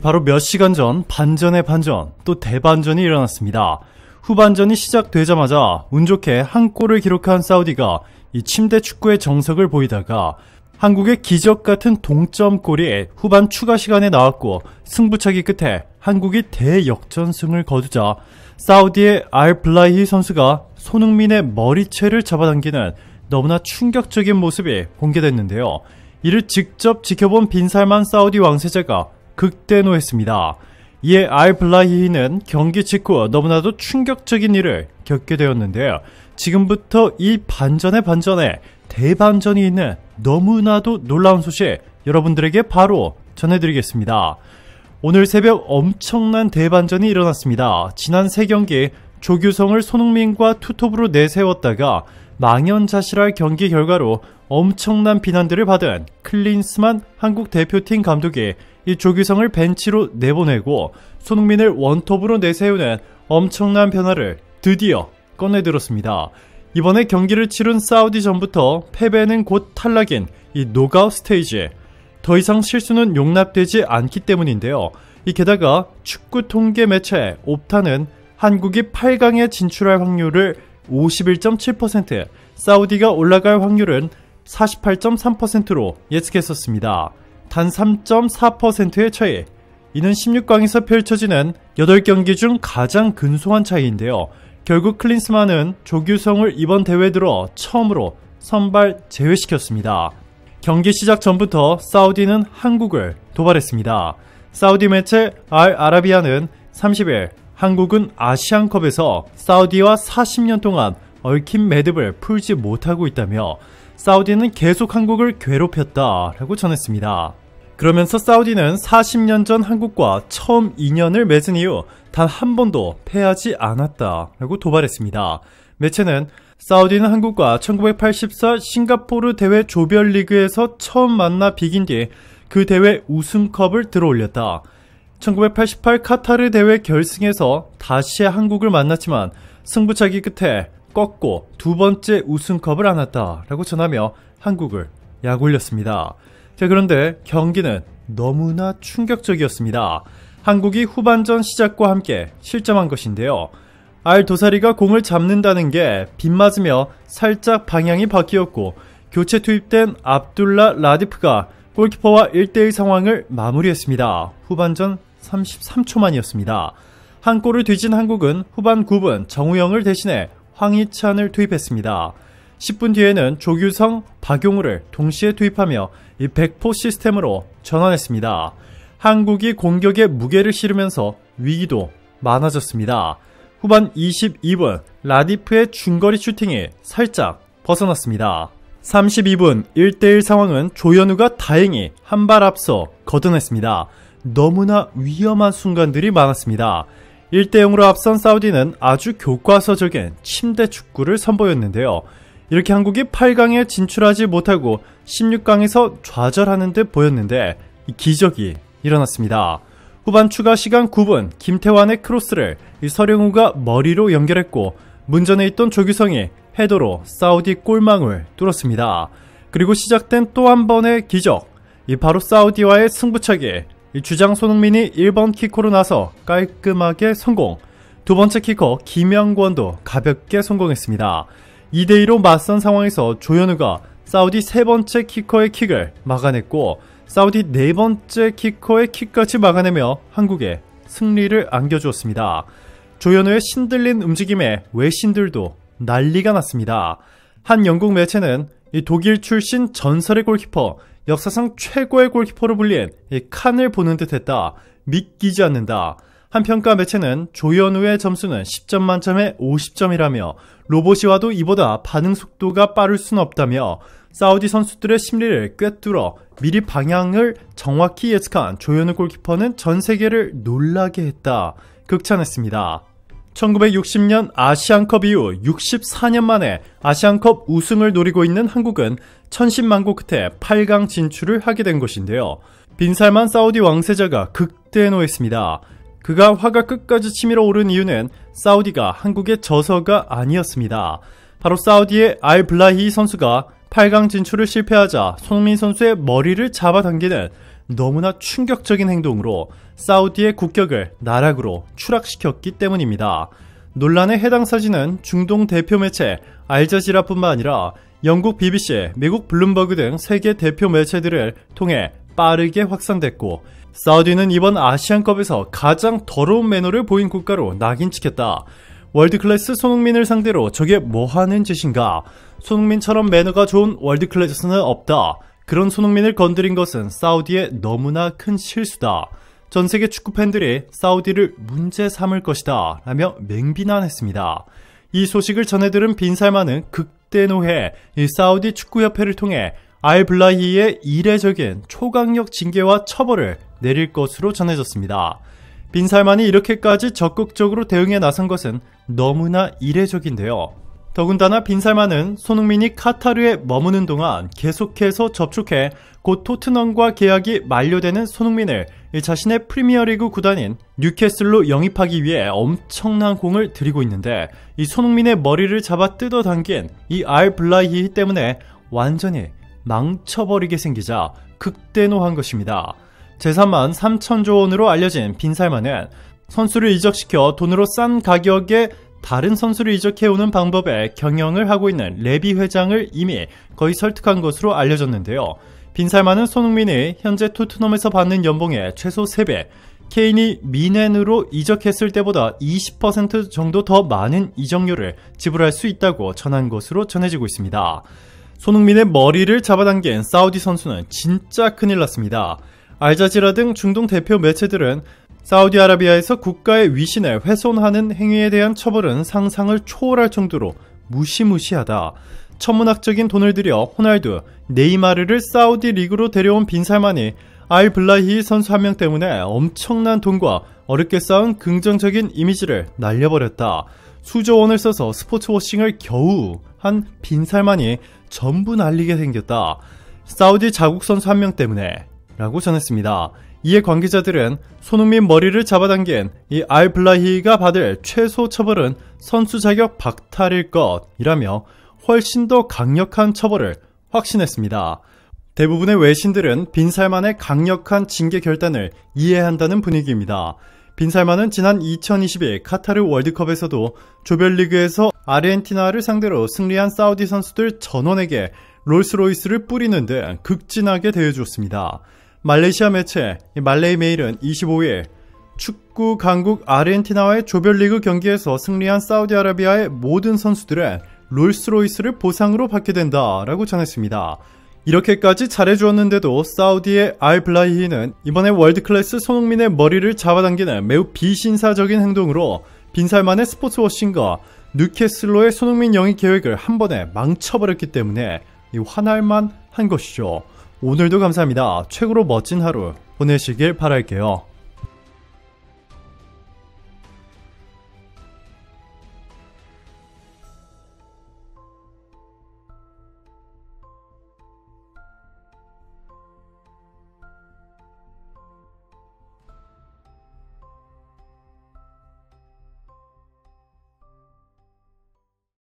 바로 몇 시간 전 반전의 반전, 또 대반전이 일어났습니다. 후반전이 시작되자마자 운 좋게 한 골을 기록한 사우디가 이 침대 축구의 정석을 보이다가 한국의 기적 같은 동점골이 후반 추가 시간에 나왔고 승부차기 끝에 한국이 대역전승을 거두자 사우디의 알블라이히 선수가 손흥민의 머리채를 잡아당기는 너무나 충격적인 모습이 공개됐는데요. 이를 직접 지켜본 빈살만 사우디 왕세자가 극대노했습니다. 이에 알블라히히는 경기 직후 너무나도 충격적인 일을 겪게 되었는데요. 지금부터 이 반전의 반전에 대반전이 있는 너무나도 놀라운 소식 여러분들에게 바로 전해드리겠습니다. 오늘 새벽 엄청난 대반전이 일어났습니다. 지난 3경기 조규성을 손흥민과 투톱으로 내세웠다가 망연자실할 경기 결과로 엄청난 비난들을 받은 클린스만 한국 대표팀 감독이 이 조규성을 벤치로 내보내고 손흥민을 원톱으로 내세우는 엄청난 변화를 드디어 꺼내들었습니다. 이번에 경기를 치른 사우디전부터 패배는 곧 탈락인 이 노가웃 스테이지, 더 이상 실수는 용납되지 않기 때문인데요. 게다가 축구 통계 매체 옵타는 한국이 8강에 진출할 확률을 51.7%, 사우디가 올라갈 확률은 48.3%로 예측했었습니다. 단 3.4%의 차이. 이는 16강에서 펼쳐지는 8경기 중 가장 근소한 차이인데요. 결국 클린스만은 조규성을 이번 대회 들어 처음으로 선발 제외시켰습니다. 경기 시작 전부터 사우디는 한국을 도발했습니다. 사우디 매체 알 아라비아는 30일 한국은 아시안컵에서 사우디와 40년 동안 얽힌 매듭을 풀지 못하고 있다며 사우디는 계속 한국을 괴롭혔다라고 전했습니다. 그러면서 사우디는 40년 전 한국과 처음 인연을 맺은 이후 단 한 번도 패하지 않았다라고 도발했습니다. 매체는 사우디는 한국과 1984 싱가포르 대회 조별리그에서 처음 만나 비긴 뒤 그 대회 우승컵을 들어올렸다. 1988 카타르 대회 결승에서 다시 한국을 만났지만 승부차기 끝에 꺾고 두 번째 우승컵을 안았다라고 전하며 한국을 약올렸습니다. 자, 그런데 경기는 너무나 충격적이었습니다. 한국이 후반전 시작과 함께 실점한 것인데요. 알 도사리가 공을 잡는다는 게 빗맞으며 살짝 방향이 바뀌었고 교체 투입된 압둘라 라디프가 골키퍼와 1대1 상황을 마무리했습니다. 후반전 33초 만이었습니다. 한 골을 뒤진 한국은 후반 9분 정우영을 대신해 황희찬을 투입했습니다. 10분 뒤에는 조규성, 박용우를 동시에 투입하며 이 백포 시스템으로 전환했습니다. 한국이 공격에 무게를 실으면서 위기도 많아졌습니다. 후반 22분 라디프의 중거리 슈팅이 살짝 벗어났습니다. 32분 1대1 상황은 조현우가 다행히 한 발 앞서 걷어냈습니다. 너무나 위험한 순간들이 많았습니다. 1대0으로 앞선 사우디는 아주 교과서적인 침대 축구를 선보였는데요. 이렇게 한국이 8강에 진출하지 못하고 16강에서 좌절하는 듯 보였는데 기적이 일어났습니다. 후반 추가 시간 9분 김태환의 크로스를 서령우가 머리로 연결했고 문전에 있던 조규성이 헤더로 사우디 골망을 뚫었습니다. 그리고 시작된 또 한 번의 기적, 바로 사우디와의 승부차기. 주장 손흥민이 1번 키커로 나서 깔끔하게 성공. 두 번째 키커 김영권도 가볍게 성공했습니다. 2대2로 맞선 상황에서 조현우가 사우디 세 번째 키커의 킥을 막아냈고 사우디 네 번째 키커의 킥까지 막아내며 한국에 승리를 안겨주었습니다. 조현우의 신들린 움직임에 외신들도 난리가 났습니다. 한 영국 매체는 이 독일 출신 전설의 골키퍼, 역사상 최고의 골키퍼로 불린 이 칸을 보는 듯 했다. 믿기지 않는다. 한 평가 매체는 조현우의 점수는 10점 만점에 50점이라며 로봇이 와도 이보다 반응 속도가 빠를 수는 없다며 사우디 선수들의 심리를 꿰뚫어 미리 방향을 정확히 예측한 조현우 골키퍼는 전 세계를 놀라게 했다. 극찬했습니다. 1960년 아시안컵 이후 64년 만에 아시안컵 우승을 노리고 있는 한국은 천신만고 끝에 8강 진출을 하게 된 것인데요. 빈살만 사우디 왕세자가 극대노했습니다. 그가 화가 끝까지 치밀어 오른 이유는 사우디가 한국에 져서가 아니었습니다. 바로 사우디의 알블라히 선수가 8강 진출을 실패하자 손흥민 선수의 머리를 잡아당기는 너무나 충격적인 행동으로 사우디의 국격을 나락으로 추락시켰기 때문입니다. 논란의 해당 사진은 중동 대표 매체 알자지라뿐만 아니라 영국 BBC, 미국 블룸버그 등 세계 대표 매체들을 통해 빠르게 확산됐고, 사우디는 이번 아시안컵에서 가장 더러운 매너를 보인 국가로 낙인 찍혔다. 월드클래스 손흥민을 상대로 저게 뭐하는 짓인가? 손흥민처럼 매너가 좋은 월드클래스는 없다. 그런 손흥민을 건드린 것은 사우디의 너무나 큰 실수다. 전세계 축구팬들이 사우디를 문제 삼을 것이다 라며 맹비난했습니다. 이 소식을 전해들은 빈살만은 극대노해 이 사우디 축구협회를 통해 알블라히의 이례적인 초강력 징계와 처벌을 내릴 것으로 전해졌습니다. 빈살만이 이렇게까지 적극적으로 대응에 나선 것은 너무나 이례적인데요. 더군다나 빈살만은 손흥민이 카타르에 머무는 동안 계속해서 접촉해 곧 토트넘과 계약이 만료되는 손흥민을 자신의 프리미어리그 구단인 뉴캐슬로 영입하기 위해 엄청난 공을 들이고 있는데, 이 손흥민의 머리를 잡아 뜯어당긴 이 알블라히 때문에 완전히 망쳐버리게 생기자 극대노한 것입니다. 재산만 3천조 원으로 알려진 빈살만은 선수를 이적시켜 돈으로 싼 가격에 다른 선수를 이적해오는 방법에 경영을 하고 있는 레비 회장을 이미 거의 설득한 것으로 알려졌는데요. 빈살만은 손흥민이 현재 토트넘에서 받는 연봉의 최소 3배, 케인이 미넨으로 이적했을 때보다 20% 정도 더 많은 이적료를 지불할 수 있다고 전한 것으로 전해지고 있습니다. 손흥민의 머리를 잡아당긴 사우디 선수는 진짜 큰일 났습니다. 알자지라 등 중동 대표 매체들은 사우디아라비아에서 국가의 위신을 훼손하는 행위에 대한 처벌은 상상을 초월할 정도로 무시무시하다. 천문학적인 돈을 들여 호날두, 네이마르를 사우디 리그로 데려온 빈살만이 알블라히 선수 한 명 때문에 엄청난 돈과 어렵게 쌓은 긍정적인 이미지를 날려버렸다. 수조 원을 써서 스포츠 워싱을 겨우 한 빈살만이 전부 날리게 생겼다. 사우디 자국 선수 한 명 때문에 라고 전했습니다. 이에 관계자들은 손흥민 머리를 잡아당긴 이 알블라히가 받을 최소 처벌은 선수 자격 박탈일 것이라며 훨씬 더 강력한 처벌을 확신했습니다. 대부분의 외신들은 빈살만의 강력한 징계 결단을 이해한다는 분위기입니다. 빈살만은 지난 2022 카타르 월드컵에서도 조별리그에서 아르헨티나를 상대로 승리한 사우디 선수들 전원에게 롤스로이스를 뿌리는 등 극진하게 대해주었습니다. 말레이시아 매체 말레이메일은 25일 축구 강국 아르헨티나와의 조별리그 경기에서 승리한 사우디아라비아의 모든 선수들은 롤스로이스를 보상으로 받게 된다라고 전했습니다. 이렇게까지 잘해주었는데도 사우디의 알블라히는 이번에 월드클래스 손흥민의 머리를 잡아당기는 매우 비신사적인 행동으로 빈살만의 스포츠워싱과 뉴캐슬로의 손흥민 영입 계획을 한 번에 망쳐버렸기 때문에 화날만 한 것이죠. 오늘도 감사합니다. 최고로 멋진 하루 보내시길 바랄게요.